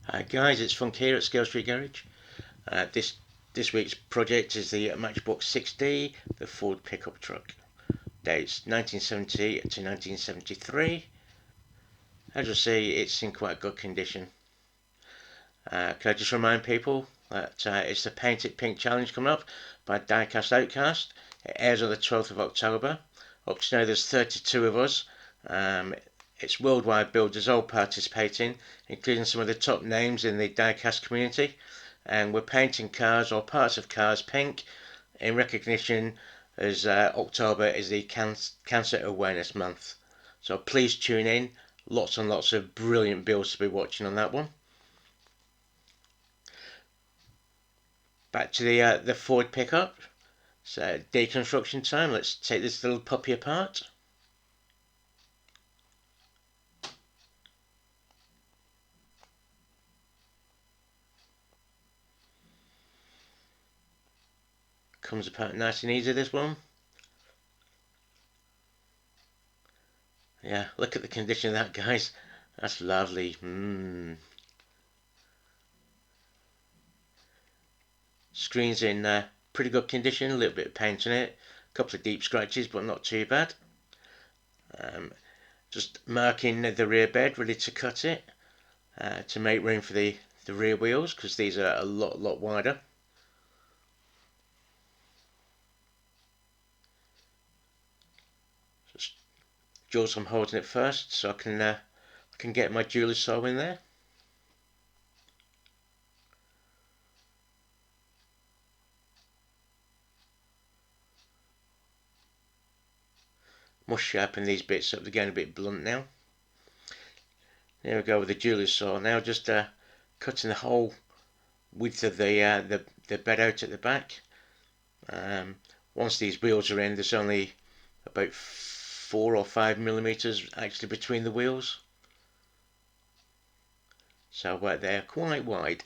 Hi guys, it's Funk here at Scale Street Garage. This week's project is the Matchbox 6D, the Ford pickup truck. Dates 1970 to 1973. As you'll see, it's in quite good condition. Can I just remind people that it's the Paint It Pink Challenge coming up by Diecast Outcast. It airs on the 12th of October. Up to now there's 32 of us. It's worldwide builders all participating, including some of the top names in the diecast community, and we're painting cars or parts of cars pink in recognition as October is the Cancer Awareness Month. So please tune in, lots and lots of brilliant builds to be watching on that one. Back to the Ford pickup. So deconstruction time, let's take this little puppy apart. Comes apart nice and easy, this one. Yeah, look at the condition of that, guys. That's lovely. Screen's in pretty good condition, a little bit of paint on it, a couple of deep scratches, but not too bad. Just marking the rear bed, ready to cut it to make room for the rear wheels, because these are a lot wider. Just I'm holding it first so I can get my jeweler's saw in there. Must sharpen these bits up, they're getting a bit blunt now. There we go with the jeweler's saw. Now just cutting the whole width of the bed out at the back. Once these wheels are in, there's only about 4 or 5 millimeters actually between the wheels, so they're quite wide.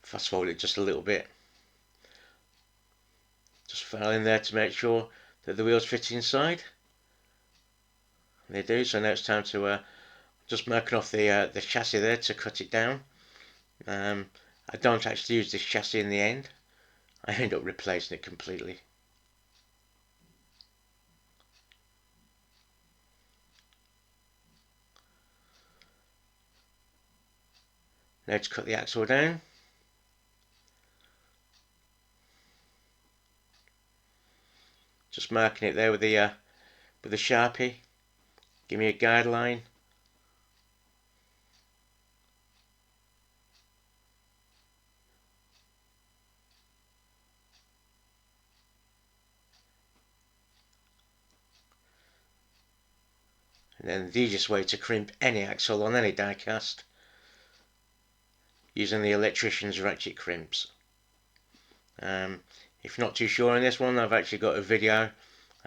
Fast forward it just a little bit, just file in there to make sure that the wheels fit inside. They do. So now it's time to just marking off the chassis there to cut it down. I don't actually use this chassis in the end. I end up replacing it completely. Now to cut the axle down. Just marking it there with the Sharpie. Give me a guideline. And then the easiest way to crimp any axle on any diecast, using the electrician's ratchet crimps. If you're not too sure on this one, I've actually got a video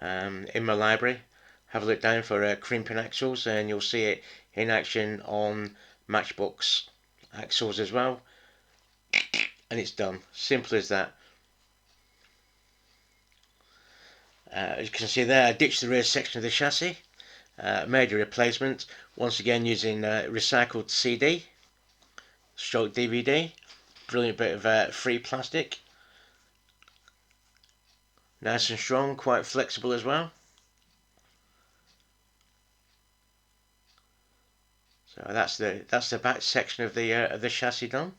in my library. Have a look down for crimping axles, and you'll see it in action on Matchbox axles as well. And it's done. Simple as that. As you can see there, I ditched the rear section of the chassis. Made a replacement, once again using recycled CD, stroke DVD. Brilliant bit of free plastic. Nice and strong, quite flexible as well. So that's the back section of the chassis done.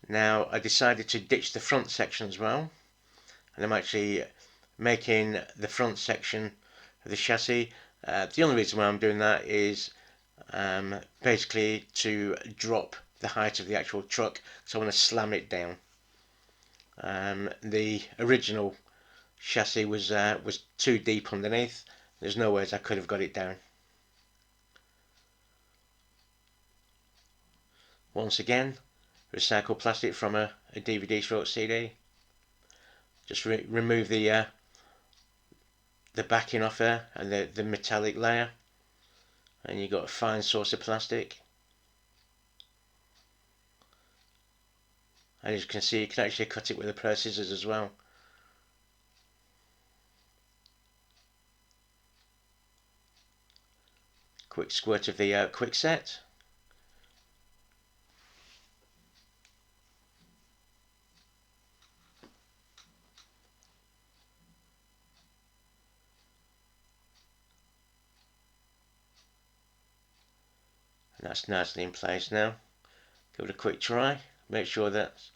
Now I decided to ditch the front section as well, and I'm actually making the front section of the chassis. The only reason why I'm doing that is basically to drop the height of the actual truck, so I want to slam it down. The original chassis was too deep underneath. There's no ways I could have got it down. Once again, recycled plastic from a DVD stroke CD. Just remove the backing off there and the metallic layer, and you've got a fine source of plastic. And as you can see, you can actually cut it with the pro scissors as well. Quick squirt of the quick set. And that's nicely in place now. Give it a quick try. Make sure that's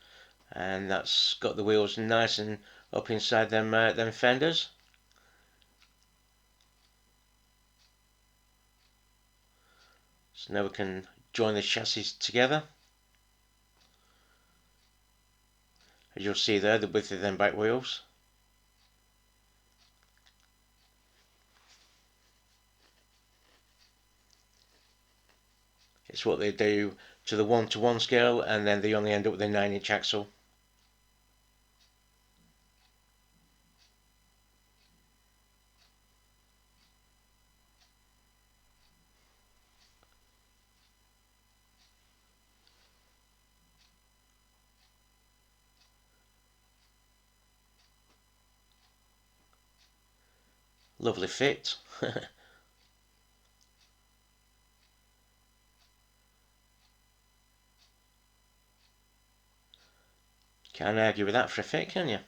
got the wheels nice and up inside them fenders. So now we can join the chassis together. As you'll see there, the width of them back wheels. It's what they do to the 1:1 scale, and then they only end up with a 9-inch axle. Lovely fit. Can't argue with that for a fit, can you?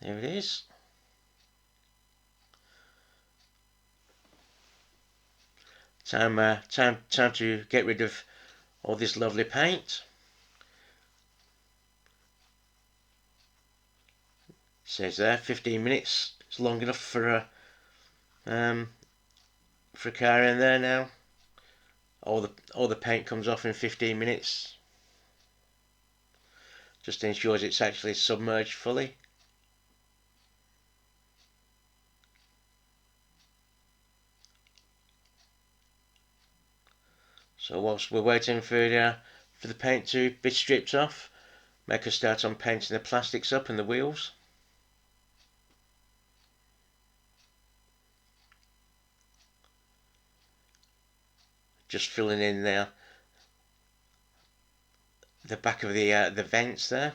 There it is. Time to get rid of all this lovely paint. Says there 15 minutes. It's long enough for a car in there now. All the paint comes off in 15 minutes. Just ensures it's actually submerged fully. So whilst we're waiting for the paint to be stripped off, make a start on painting the plastics up and the wheels. Just filling in there the back of the vents there.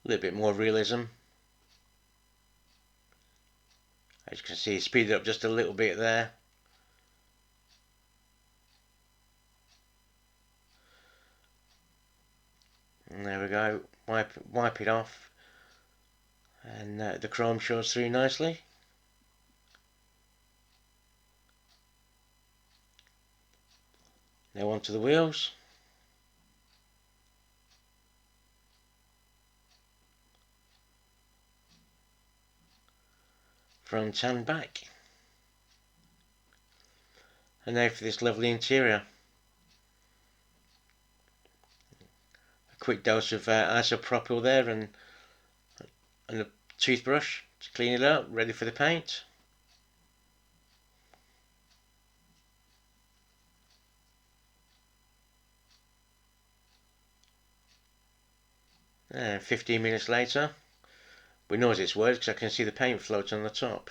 A little bit more realism. As you can see, speed it up just a little bit there. And there we go. Wipe it off, and the chrome shows through nicely. Now onto the wheels. Front and back. And now for this lovely interior. A quick dose of isopropyl there and a toothbrush to clean it up, ready for the paint. And 15 minutes later, we know it's worked because I can see the paint float on the top.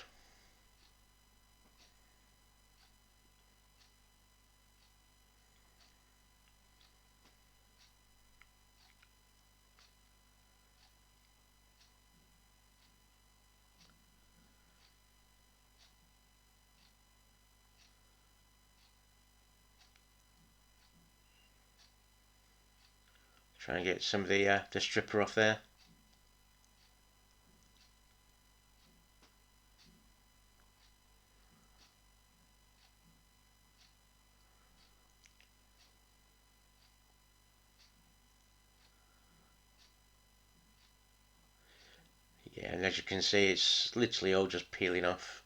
Try and get some of the stripper off there. Yeah, and as you can see, it's literally all just peeling off.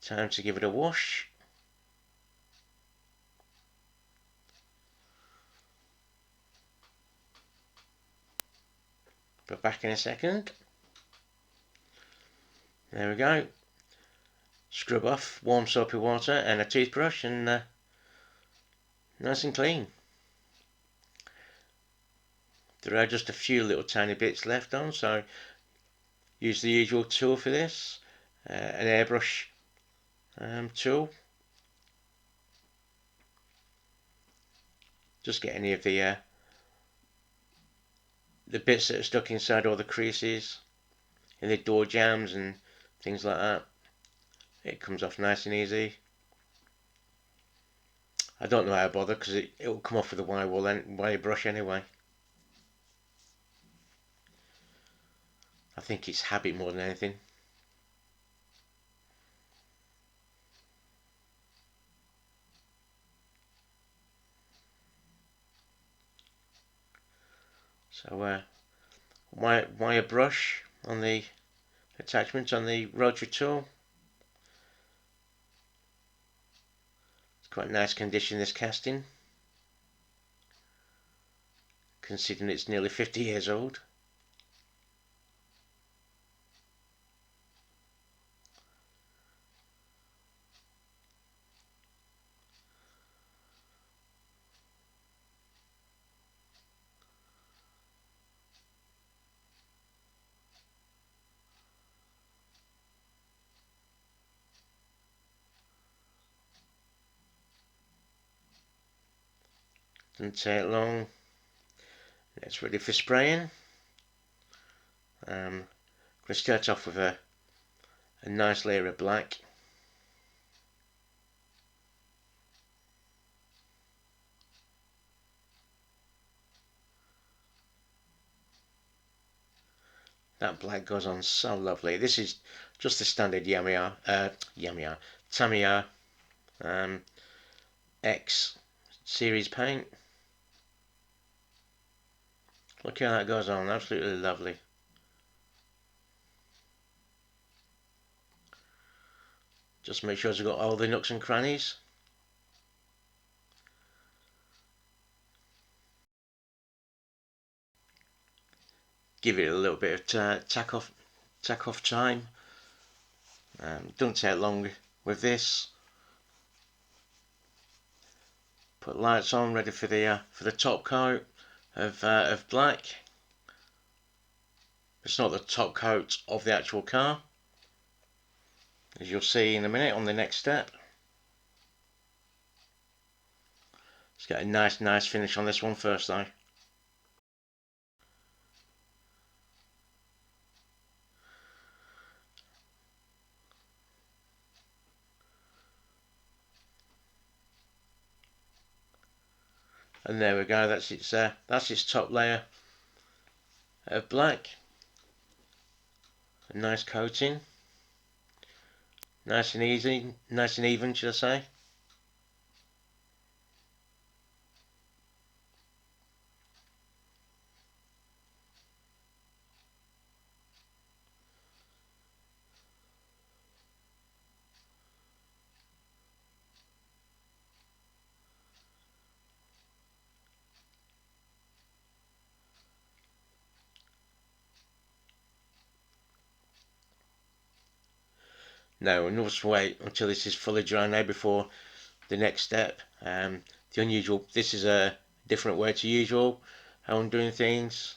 Time to give it a wash. Be back in a second. There we go. Scrub off warm soapy water and a toothbrush, and nice and clean. There are just a few little tiny bits left on, so use the usual tool for this, an airbrush tool. Just get any of the bits that are stuck inside all the creases in the door jambs and things like that. It comes off nice and easy. I don't know how to bother because it will come off with a wire brush anyway. I think it's habit more than anything. So wire brush on the attachment on the rotary tool. It's quite nice condition, this casting, considering it's nearly 50 years old. Doesn't take long. It's ready for spraying. I'm going to start off with a nice layer of black. That black goes on so lovely. This is just the standard Tamiya X series paint. Look how that goes on, absolutely lovely. Just make sure it's got all the nooks and crannies. Give it a little bit of tack off time. Don't take long with this. Put lights on, ready for the top coat of black. It's not the top coat of the actual car, as you'll see in a minute on the next step. Let's get a nice finish on this one first though. And there we go, that's its top layer of black. A nice coating. Nice and easy, nice and even, should I say. Now, we must wait until this is fully dry now before the next step. This is a different way to usual how I'm doing things.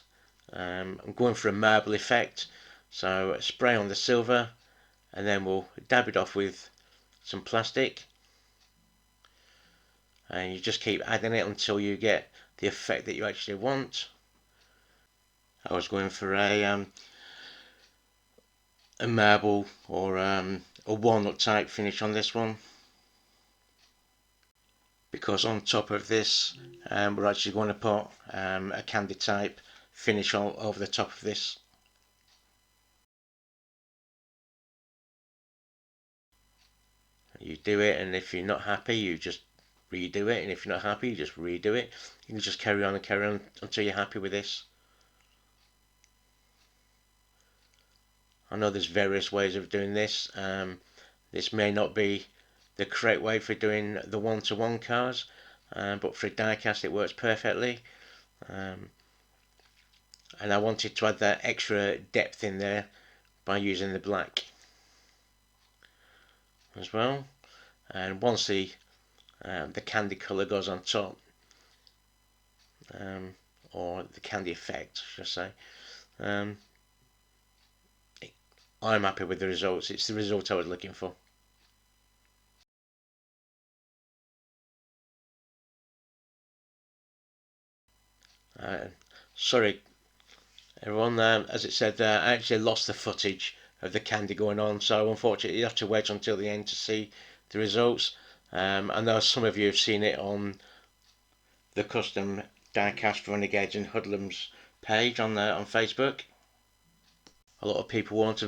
I'm going for a marble effect, so spray on the silver and then we'll dab it off with some plastic, and you just keep adding it until you get the effect that you actually want. I was going for a marble or a walnut type finish on this one, because on top of this we're actually going to put a candy type finish all over the top of this. You do it, and if you're not happy you just redo it, and if you're not happy you just redo it. You can just carry on until you're happy with this. I know there's various ways of doing this. This may not be the correct way for doing the one-to-one cars, but for a die cast it works perfectly. and I wanted to add that extra depth in there by using the black as well. And once the candy colour goes on top, or the candy effect, should I say, I'm happy with the results. It's the result I was looking for. Sorry everyone, as it said, I actually lost the footage of the candy going on, so unfortunately you have to wait until the end to see the results. I know some of you have seen it on the custom diecast renegades and hoodlums page on Facebook. A lot of people won't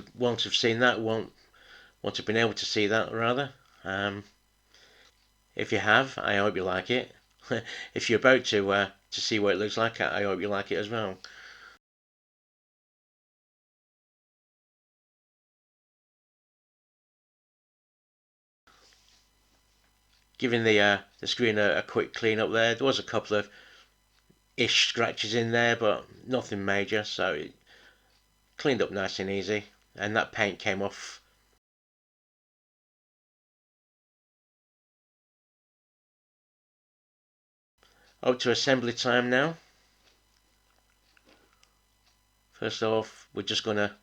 have seen that, won't have been able to see that rather. If you have, I hope you like it. If you're about to see what it looks like, I hope you like it as well. Giving the screen a quick clean up there. There was a couple of ish scratches in there, but nothing major, so it cleaned up nice and easy. And that paint came off. Up to assembly time now. First off, we're just gonna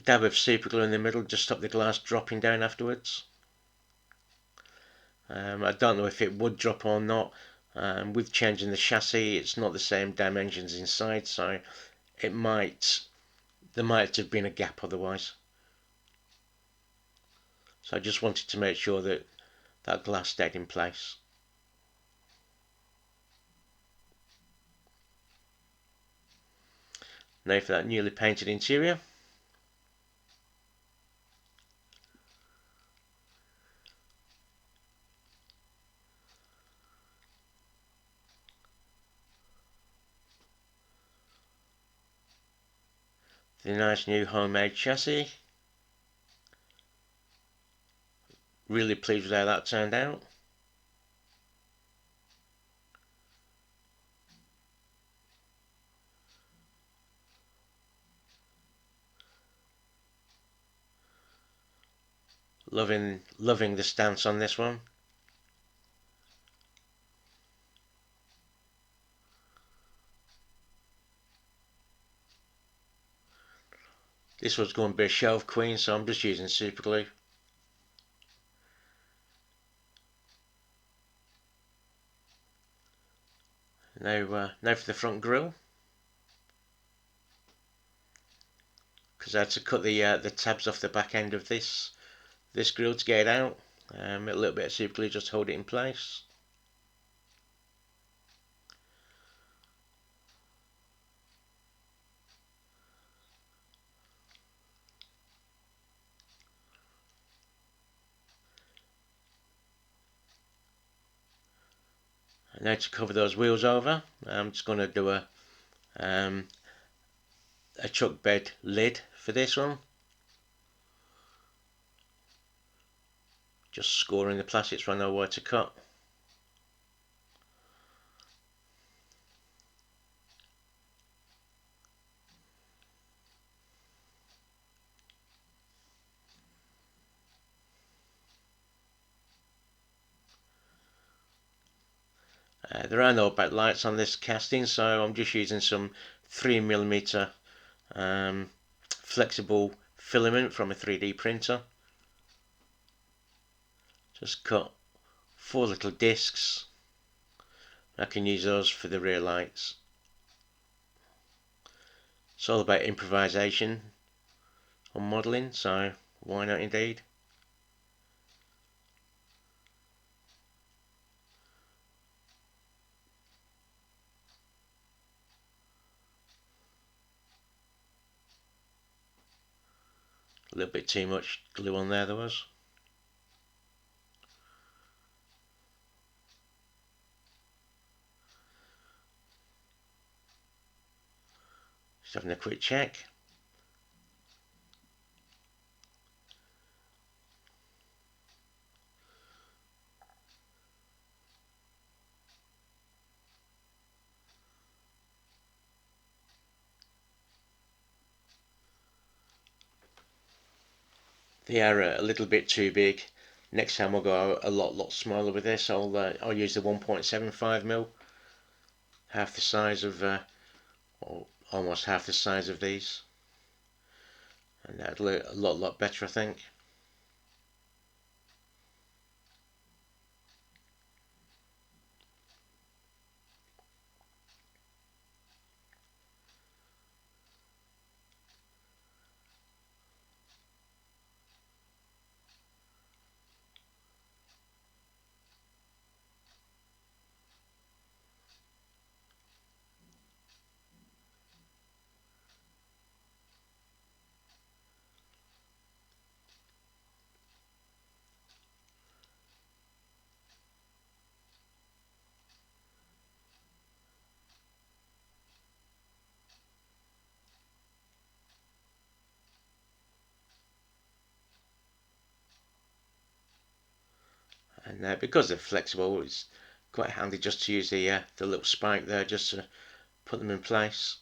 dab of super glue in the middle, just stop the glass dropping down afterwards. I don't know if it would drop or not. With changing the chassis, it's not the same dimensions inside, so there might have been a gap otherwise. So I just wanted to make sure that that glass stayed in place. Now for that newly painted interior. The nice new homemade chassis. Really pleased with how that turned out. Loving the stance on this one. This was going to be a shelf queen, so I'm just using super glue. Now for the front grille, because I had to cut the tabs off the back end of this grille to get it out. A little bit of super glue just to hold it in place. And now to cover those wheels over, I'm just going to do a chuck bed lid for this one. Just scoring the plastic so I know where to cut. There are no backlights on this casting, so I'm just using some 3mm flexible filament from a 3D printer. Just cut 4 little discs. I can use those for the rear lights. It's all about improvisation on modelling, so why not indeed? A little bit too much glue on there was. Just having a quick check. They are a little bit too big. Next time we'll go a lot smaller with this. I'll use the 1.75mm, half the size of, or almost half the size of these, and that'll look a lot better, I think. And because they're flexible, it's quite handy just to use the little spike there just to put them in place.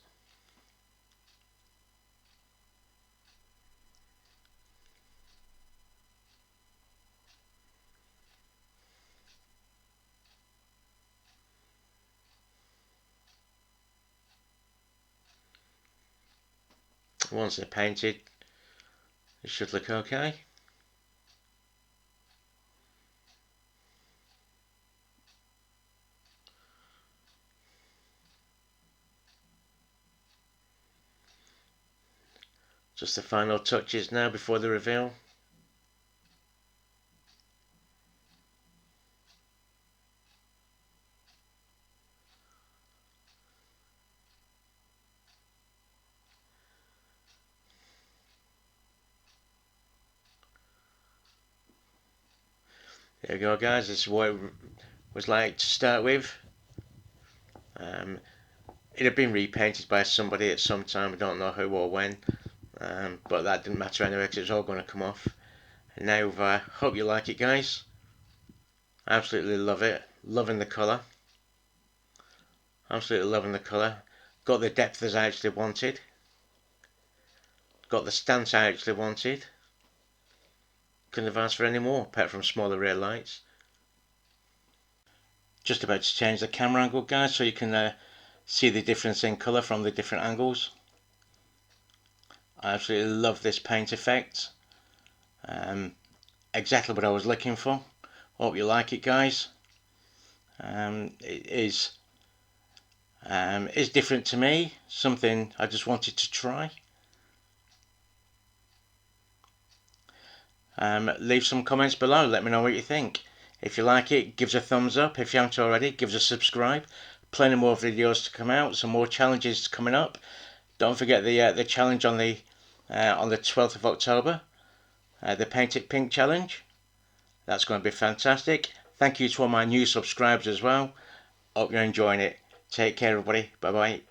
Once they're painted, it should look okay. Just the final touches now before the reveal. There we go, guys. This is what it was like to start with. It had been repainted by somebody at some time. I don't know who or when, but that didn't matter anyway because it was all going to come off. And now, hope you like it, guys. Absolutely love it. Loving the colour. Absolutely loving the colour. Got the depth as I actually wanted. Got the stance I actually wanted. Couldn't have asked for any more, apart from smaller rear lights. Just about to change the camera angle, guys, so you can see the difference in colour from the different angles. I absolutely love this paint effect. Exactly what I was looking for. Hope you like it, guys. It is different to me, something I just wanted to try. Leave some comments below, let me know what you think. If you like it, give us a thumbs up. If you haven't already, give us a subscribe. Plenty more videos to come out, some more challenges coming up. Don't forget the challenge on the 12th of October, the Paint It Pink challenge. That's going to be fantastic. Thank you to all my new subscribers as well. Hope you're enjoying it. Take care, everybody. Bye bye.